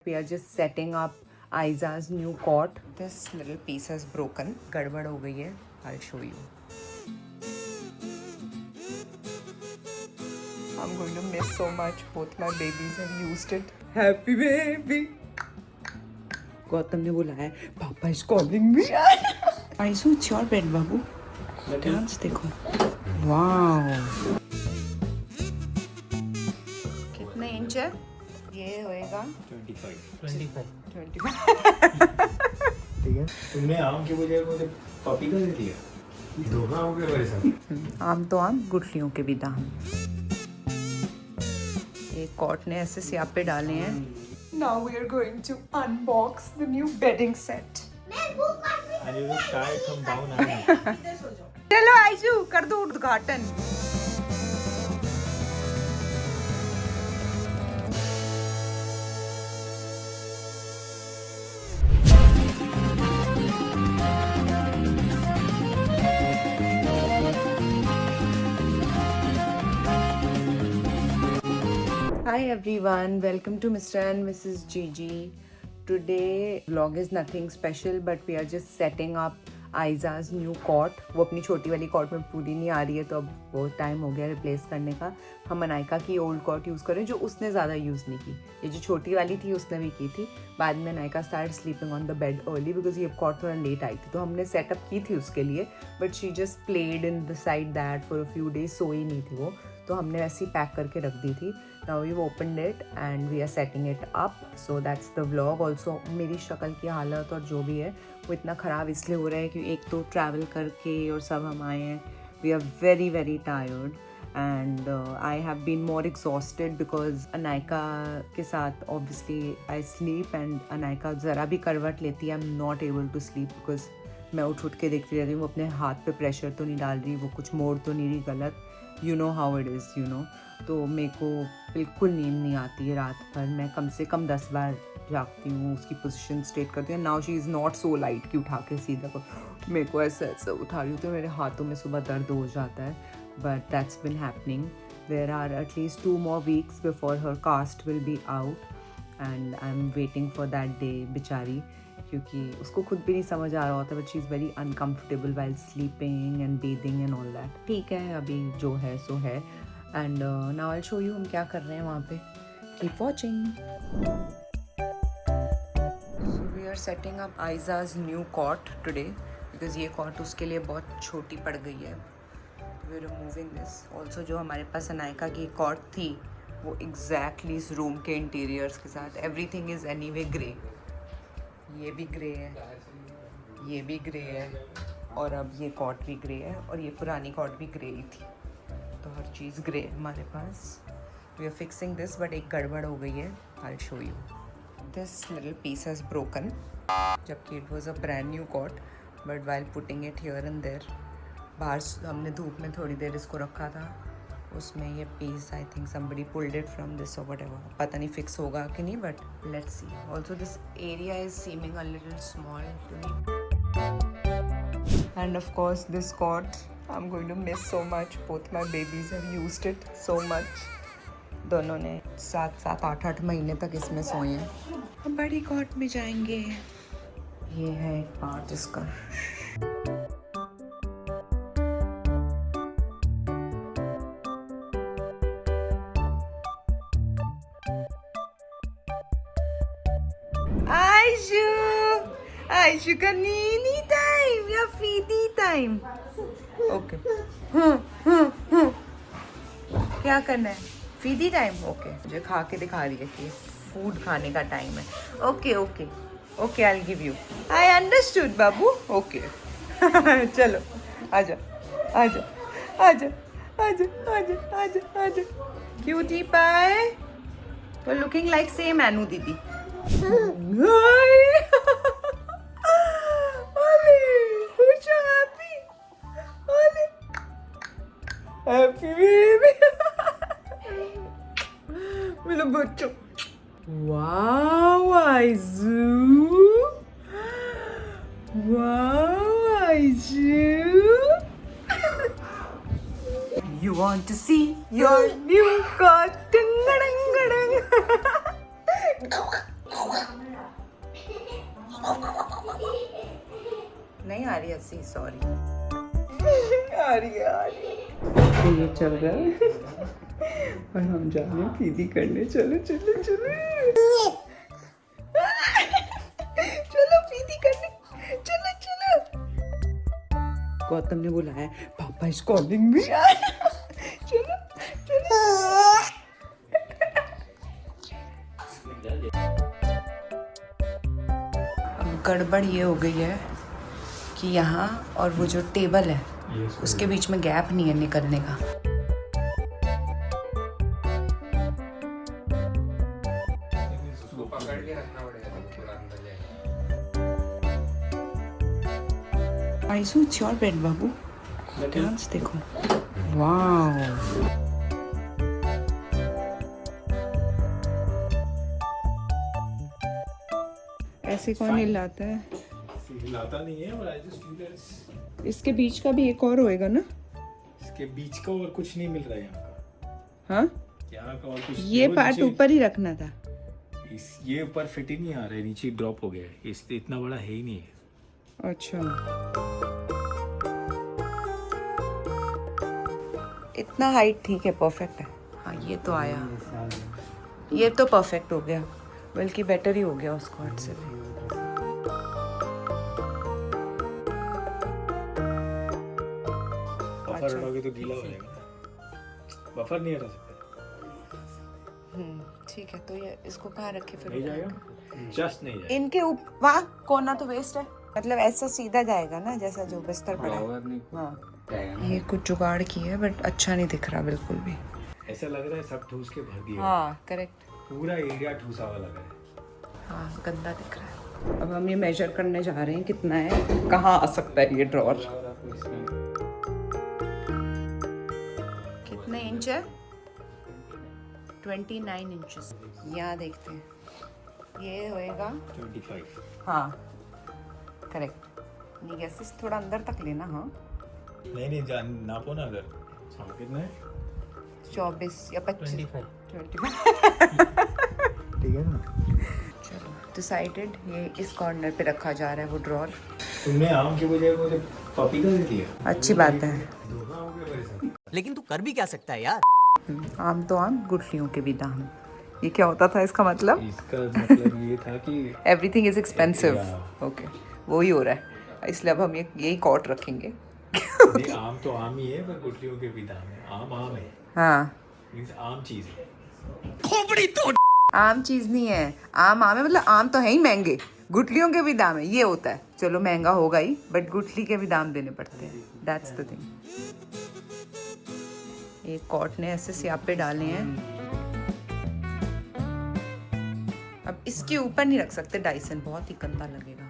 We are just setting up Aiza's new cot. This little piece has broken. गड़बड़ हो गई है. I'll show you. I'm going to miss so much. Both my babies have used it. Happy baby. Gautam ने बुलाया है. Papa is calling me. Aizu, it's your bed, Babu. Dance देखो. Wow. कितने inch है? ये होएगा 25 ठीक है. तुमने आम की बजाय मुझे पपीता दे दिया. धोखा हो गया मेरे साथ. आम तो आम, गुठलियों के भी दाम. एक कॉट ने ऐसे स्यापे डाले हैं. Now we are going to unbox the new bedding set. And you will try it from down and चलो आइजू कर दो उद्घाटन. Hi everyone, welcome to Mr. and Mrs. Gigi. Today vlog is nothing special but we are just setting up Aiza's new cot. वो अपनी छोटी वाली cot में पूरी नहीं आ रही है तो अब वो टाइम हो गया रिप्लेस करने का. हम अनायका की ओल्ड कॉट यूज़ करें जो उसने ज़्यादा यूज़ नहीं की. ये जो छोटी वाली थी उसने भी की थी. बाद में Anayka start sleeping on the bed early because ये कॉट थोड़ा लेट आई थी तो हमने सेटअप की थी उसके लिए. But she just played in the side that for a few days. सोई नहीं थी वो तो हमने वैसे ही पैक करके रख दी थी. Now we've opened it and we are setting it up. So that's the vlog. Also मेरी शक्ल की हालत और जो भी है वो इतना ख़राब इसलिए हो रहा है कि एक तो ट्रैवल करके और सब हम आए हैं. We are very very tired and I have been more exhausted because Anaika के साथ obviously I sleep and Anaika ज़रा भी करवट लेती है I'm not able to sleep because मैं उठ के देखती रहती हूँ वो अपने हाथ पे प्रेशर तो नहीं डाल रही, वो कुछ मोड़ तो नहीं रही गलत. You know how it is, you know. तो मेरे को बिल्कुल नींद नहीं आती है रात भर. मैं कम से कम 10 बार जागती हूँ, उसकी पोजीशन स्ट्रेट करती हूँ. Now she is not so light कि उठा के सीधा को मेरे को ऐसा उठा रही हूँ तो मेरे हाथों में सुबह दर्द हो जाता है. But that's been happening. There are at least 2 more weeks before her cast will be out and I am waiting for that day. बेचारी क्योंकि उसको खुद भी नहीं समझ आ रहा होता but she is very uncomfortable while sleeping and bathing and all that. ठीक है अभी जो है सो है. And now I show you हम क्या कर रहे हैं वहाँ पे. Keep watching. So we are setting up Aiza's new cot today because ये कॉट उसके लिए बहुत छोटी पड़ गई है. We are removing this. Also जो हमारे पास अनायका की कॉट थी वो एग्जैक्टली इस रूम के इंटीरियर्स के साथ. Everything is anyway grey. ये भी ग्रे है, ये भी ग्रे है और अब ये कॉट भी ग्रे है और ये पुरानी कॉट भी ग्रे ही थी तो हर चीज़ ग्रे है हमारे पास. We are fixing this but एक गड़बड़ हो गई है. I show you. This little piece has broken जबकि it was a brand new cot but while putting it here and there बाहर हमने धूप में थोड़ी देर इसको रखा था उसमें ये piece I think somebody pulled it from this और व्हाटएवर. पता नहीं फिक्स होगा कि नहीं but let's see. Also this area is seeming a little small to me and of course this cot I am going to miss so much. Both my babies have used it so much. दोनों ने 7-7 8-8 महीने तक इसमें सोए हैं. हम बड़ी cot में जाएंगे. ये है एक पार्ट इसका. आयशु का नीनी टाइम या फीदी टाइम. ओके क्या करना है? फीदी टाइम. ओके मुझे खा के दिखा रही है कि फूड खाने का टाइम है. Okay okay okay I will give you. I understood Babu. Okay चलो आजा आजा आजा आजा आजा आजा आजा. क्यूटी पाए. वो लुकिंग लाइक सेम एनू दीदी. Happy baby. मेरा बच्चा. Wow, Aizu. Wow, Aizu. You want to see your new cot? नहीं आ रही हंसी, सॉरी। आ रही है। तो ये चल रहा है और हम जा रहे हैं पीदी करने। चलो चलो चलो चलो पीदी करने, चलो चलो। गौतम ने बुलाया, पापा इज कॉलिंग मी। चलो चलो। अब गड़बड़ ये हो गई है कि यहाँ और वो जो टेबल है उसके बीच में गैप नहीं है निकलने का। पकड़ के रखना पड़ेगा पूरा अंदर जाएगा। आइसू इट्स योर बेड बाबू। डांस देखो, वाओ। ऐसे कौन हिलाता है? हिलाता नहीं है, और आई जस्ट फील दैट इसके बीच का भी एक और होएगा ना? इसके बीच का और कुछ नहीं मिल रहा है यहाँ का। हाँ, यहाँ का और कुछ ये वो पार्ट नीचे- ऊपर ही रखना था। ये ऊपर फिट ही नहीं आ रहा है, नीचे ड्रॉप हो गया है। इस इतना बड़ा है ही नहीं है। अच्छा, इतना हाइट ठीक है, परफेक्ट है। हाँ, ये तो आया, ये तो परफेक्ट हो गया, बल्कि बेटर ही हो गया उस कॉर्ड से भी। बफर हटाओगे तो गीला हो जाएगा। बफर नहीं हटा सकते। ठीक है, तो ये इसको कहाँ रखे फिर? नहीं जाएगा, जस्ट नहीं जाएगा। इनके ऊपर वहाँ कोना तो वेस्ट है, मतलब ऐसा सीधा जाएगा ना जैसा जो बिस्तर पड़ा है। हाँ, ये कुछ जुगाड़ की है बट अच्छा नहीं दिख रहा बिल्कुल भी। ऐसा लग रहा है सब ठूस के भर दिया। हाँ करेक्ट, पूरा एरिया ठूसा हुआ लग रहा है। हाँ गंदा दिख रहा है। अब हम ये मेजर करने जा रहे हैं कितना है, कहाँ आ सकता है ये ड्रॉर। कितने इंच है? 29 इंचेस। यहाँ देखते हैं, ये होएगा 25। हाँ करेक्ट। नहीं गैसेस थोड़ा अंदर तक लेना। हाँ नहीं जान नापो ना अगर। हाँ कितना है? 24 या 25। 25। ठीक है ना। चलो डिसाइडेड, ये इस कॉर्नर पे रखा जा रहा है वो ड्रॉर। तुमने आम की बजाय मुझे पपीता दे दिया। अच्छी बात है। धोखा हो गया मेरे साथ। लेकिन तू कर भी क्या सकता है यार। आम तो आम, गुठलियों के भी दाम। ये क्या होता था इसका मतलब? इसका मतलब ये था कि everything is expensive. Yeah. Okay, वो ही हो रहा है, इसलिए अब हम ये यही कॉट रखेंगे। नहीं, आम तो आम ही है, पर गुठलियों के भी दाम है। आम आम है, हाँ, मींस आम चीज है। आम चीज नहीं है, आम आम है, मतलब आम तो है ही महंगे, गुठलियों के भी दाम है, ये होता है। चलो महंगा होगा ही, बट गुठली के भी दाम देने पड़ते हैं। That's the thing. एक कॉट ने ऐसे स्यापे डाले हैं। अब इसके ऊपर नहीं रख सकते डाइसन, बहुत ही गंदा लगेगा।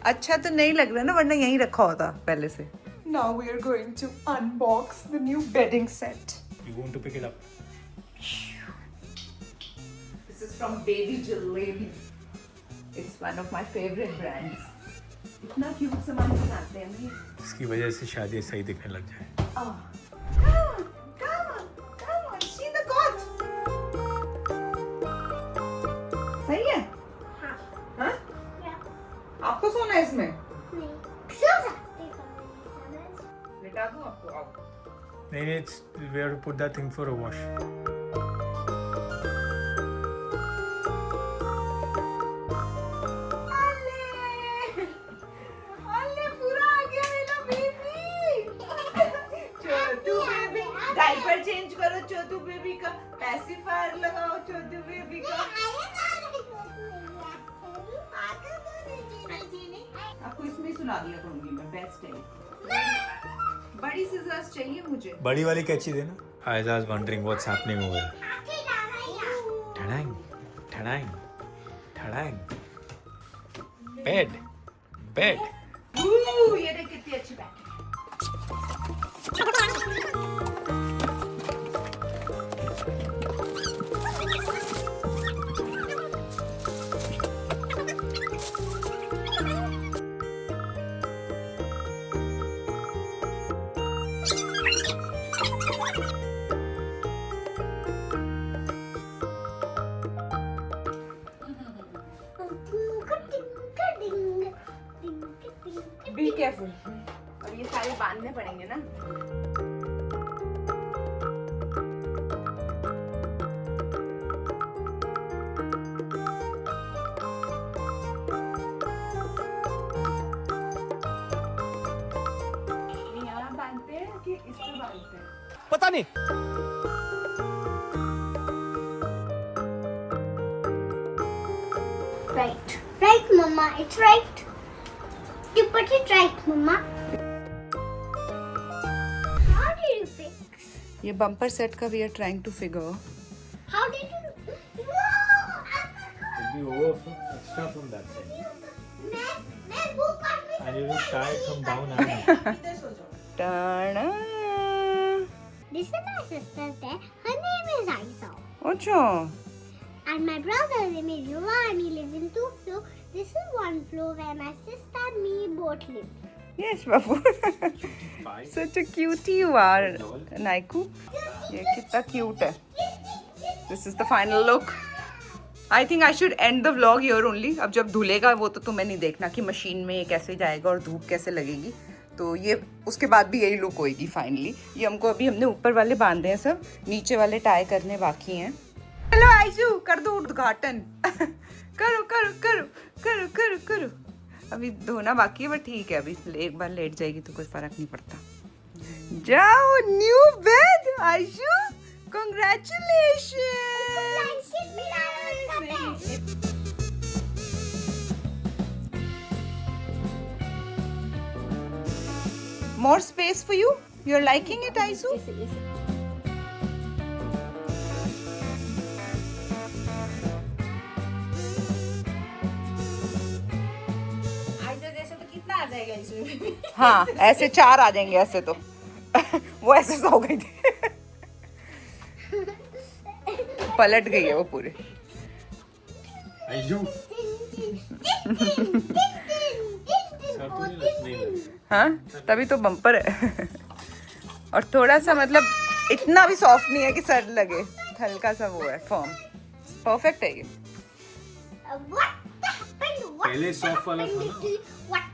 अच्छा तो नहीं लग रहा ना, वरना यहीं रखा होता पहले से। Now we are going to unbox the new bedding set. You want to pick it up? This is from Baby Jalebi. It's one of my favorite brands. इतना क्यूट सामान बनाते हैं भाई। इसकी वजह से शादी सही दिखने लग जाए। Come on, see the cot. सही है? हाँ? आपको सोना है इसमें? लिटा दूँ आपको? आओ। नहीं, it's we have to put that thing for a wash. अल्ले पूरा आ गया मेरा बेबी। छोटू बेबी, डायपर चेंज करो छोटू बेबी का, पैसिफायर लगाओ छोटू बेबी का। आपको इसमें ही सुला दिया करूंगी मैं, बेस्ट है। बड़ी सीजर्स चाहिए मुझे। बड़ी वाली कैची देना। I was wondering what's happening over here. ठड़ांग, ठड़ांग, ठड़ांग। Bed, bed. ये देख कितनी अच्छी बैट है। केयरफुल। अब ये सारे बांधने पड़ेंगे ना। यहाँ बांधते हैं कि इस पे बांधते हैं? पता नहीं। Right. Right, Mama. It's right. You put it right, Mama. How did you fix? ये बम्पर सेट का we are trying to figure. How did you? No! It'll be over extra from that side. मैं वो काट में And you will tie it from down and ta-da. This is my sister there. Her name is Aisa. अच्छा, And my brother's name is Yuva and he lives in 2 floors. This is 1 floor where my sister and me both live. yes Babu. Such a cutie you are, Naiku। ये कितना cute है। This is the final look. I think I should end the vlog here only। अब जब धुलेगा वो तो तुम्हें नहीं देखना कि मशीन में ये कैसे जाएगा और धूप कैसे लगेगी, तो ये उसके बाद भी यही लुक होएगी फाइनली। ये हमने ऊपर वाले बांधे हैं, सब नीचे वाले टाई करने बाकी हैं। हेलो आइजू, कर दो उद्घाटन। करो करो करो करो करो करो। अभी धोना बाकी है बट ठीक है, अभी एक बार लेट जाएगी तो कोई फर्क नहीं पड़ता। जाओ, new bed Aizu, congratulations. More space for you? You're liking it, Aizu? हाँ, ऐसे 4 आ जाएंगे ऐसे तो। वो ऐसे सो गई थी। पलट गई है वो पूरे। Ayu. हाँ, तभी तो बम्पर है। और थोड़ा सा मतलब इतना भी सॉफ्ट नहीं है कि सर लगे, हल्का सा वो है, फर्म। परफेक्ट है ये। What happened? पहले soft वाला था ना? What